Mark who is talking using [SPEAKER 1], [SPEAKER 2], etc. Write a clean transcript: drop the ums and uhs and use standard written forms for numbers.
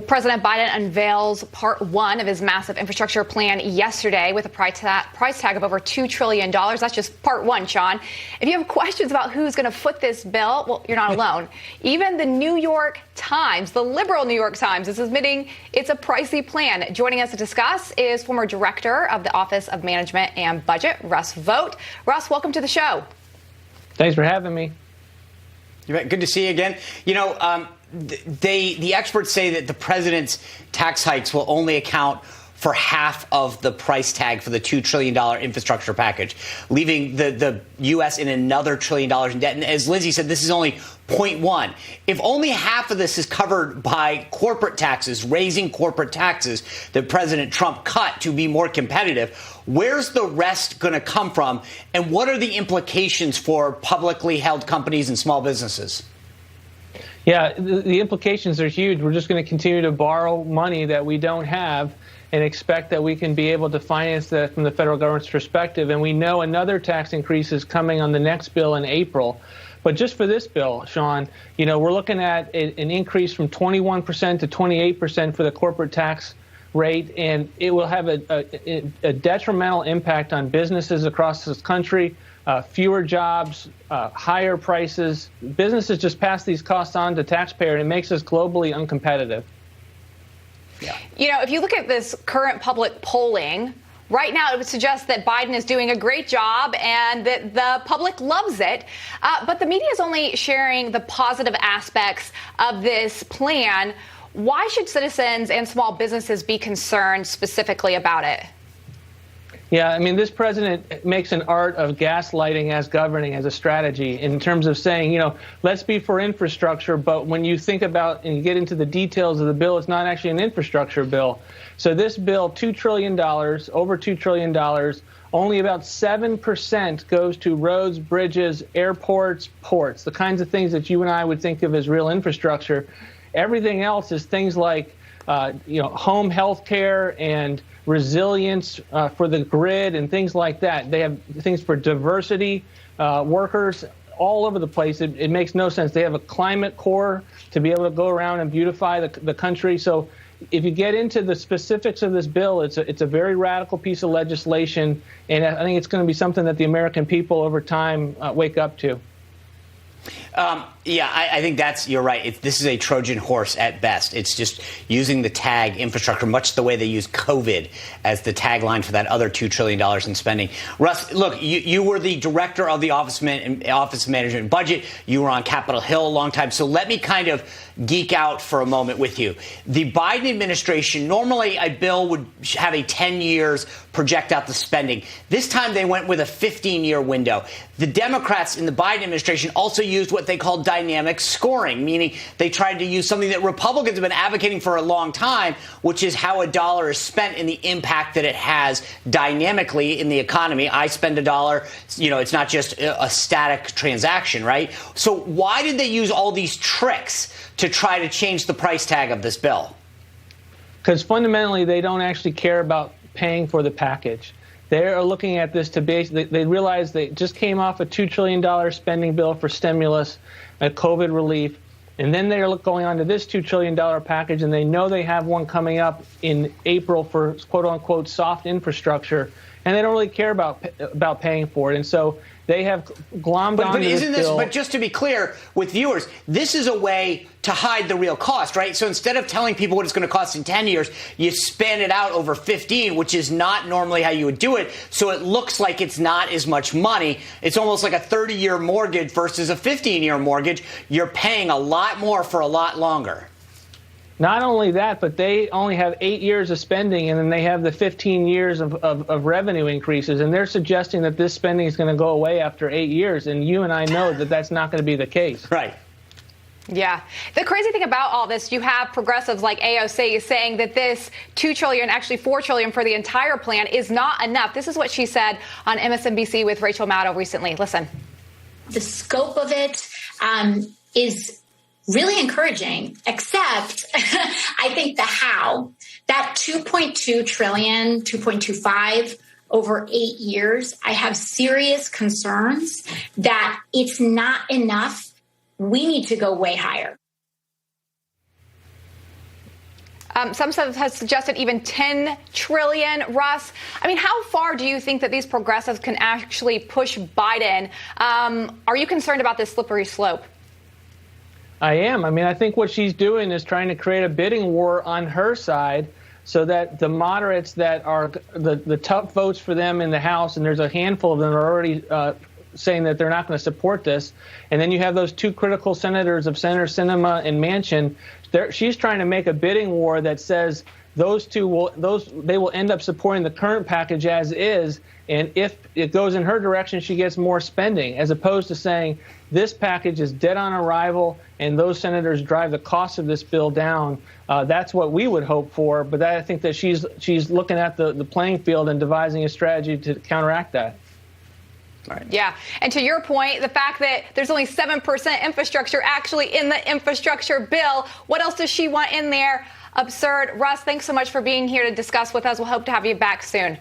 [SPEAKER 1] President Biden unveils part one of his massive infrastructure plan yesterday with a price tag of over $2 trillion. That's just part one, Sean. If you have questions about who's going to foot this bill, well, you're not alone. Even the New York Times, the liberal New York Times, is admitting it's a pricey plan. Joining us to discuss is former director of the Office of Management and Budget, Russ Vought. Russ, welcome to the show.
[SPEAKER 2] Thanks for having me.
[SPEAKER 3] Good to see you again. The experts say that the president's tax hikes will only account for half of the price tag for the $2 trillion infrastructure package, leaving the U.S. in another $1 trillion in debt. And as Lindsay said, this is only 0.1. If only half of this is covered by corporate taxes, raising corporate taxes that President Trump cut to be more competitive, where's the rest going to come from? And what are the implications for publicly held companies and small businesses?
[SPEAKER 2] Yeah, the implications are huge. We're just going to continue to borrow money that we don't have and expect that we can be able to finance that from the federal government's perspective. And we know another tax increase is coming on the next bill in April. But just for this bill, Sean, we're looking at an increase from 21% to 28% for the corporate tax rate, and it will have a detrimental impact on businesses across this country. Fewer jobs, higher prices. Businesses just pass these costs on to taxpayers, and it makes us globally uncompetitive.
[SPEAKER 1] Yeah. If you look at this current public polling, right now it would suggest that Biden is doing a great job and that the public loves it. But the media is only sharing the positive aspects of this plan. Why should citizens and small businesses be concerned specifically about it?
[SPEAKER 2] Yeah, this president makes an art of gaslighting as governing as a strategy in terms of saying, let's be for infrastructure. But when you think about and you get into the details of the bill, it's not actually an infrastructure bill. So this bill, $2 trillion, over $2 trillion, only about 7% goes to roads, bridges, airports, ports, the kinds of things that you and I would think of as real infrastructure. Everything else is things like, home health care and resilience for the grid and things like that. They have things for diversity, workers all over the place. It makes no sense. They have a climate corps to be able to go around and beautify the country. So if you get into the specifics of this bill, it's a very radical piece of legislation, and I think it's going to be something that the American people over time wake up to.
[SPEAKER 3] I think you're right. This is a Trojan horse at best. It's just using the tag infrastructure, much the way they use COVID as the tagline for that other $2 trillion in spending. Russ, look, you were the director of the Office of Management and Budget. You were on Capitol Hill a long time. So let me kind of geek out for a moment with you. The Biden administration, normally a bill would have a 10 years project out the spending. This time they went with a 15-year window. The Democrats in the Biden administration also used what they call dynamic scoring, meaning they tried to use something that Republicans have been advocating for a long time, which is how a dollar is spent and the impact that it has dynamically in the economy. I spend $1, it's not just a static transaction, right? So why did they use all these tricks to try to change the price tag of this bill?
[SPEAKER 2] Because fundamentally, they don't actually care about paying for the package. They are looking at this they realize they just came off a $2 trillion spending bill for stimulus, COVID relief, and then they're going on to this $2 trillion package, and they know they have one coming up in April for quote-unquote soft infrastructure, and they don't really care about paying for it. And so they have glommed onto this bill.
[SPEAKER 3] But just to be clear with viewers, this is a way to hide the real cost, right? So instead of telling people what it's going to cost in 10 years, you span it out over 15, which is not normally how you would do it. So it looks like it's not as much money. It's almost like a 30-year mortgage versus a 15-year mortgage. You're paying a lot more for a lot longer.
[SPEAKER 2] Not only that, but they only have 8 years of spending, and then they have the 15 years of revenue increases. And they're suggesting that this spending is going to go away after 8 years. And you and I know that that's not going to be the case.
[SPEAKER 3] Right.
[SPEAKER 1] Yeah. The crazy thing about all this, you have progressives like AOC saying that this $2 trillion, actually $4 trillion for the entire plan is not enough. This is what she said on MSNBC with Rachel Maddow recently. Listen.
[SPEAKER 4] The scope of it is really encouraging, except I think the how, that 2.2 trillion, 2.25 over 8 years, I have serious concerns that it's not enough. We need to go way higher.
[SPEAKER 1] Some have suggested even 10 trillion. Russ, I mean, how far do you think that these progressives can actually push Biden? Are you concerned about this slippery slope?
[SPEAKER 2] I am. I mean, I think what she's doing is trying to create a bidding war on her side so that the moderates that are the tough votes for them in the House, and there's a handful of them are already saying that they're not going to support this. And then you have those two critical senators of Senator Sinema and Manchin. She's trying to make a bidding war that says those two will end up supporting the current package as is. And if it goes in her direction, she gets more spending, as opposed to saying this package is dead on arrival and those senators drive the cost of this bill down. That's what we would hope for. But I think that she's looking at the playing field and devising a strategy to counteract that.
[SPEAKER 3] Right.
[SPEAKER 1] Yeah. And to your point, the fact that there's only 7% infrastructure actually in the infrastructure bill, what else does she want in there? Absurd. Russ, thanks so much for being here to discuss with us. We'll hope to have you back soon.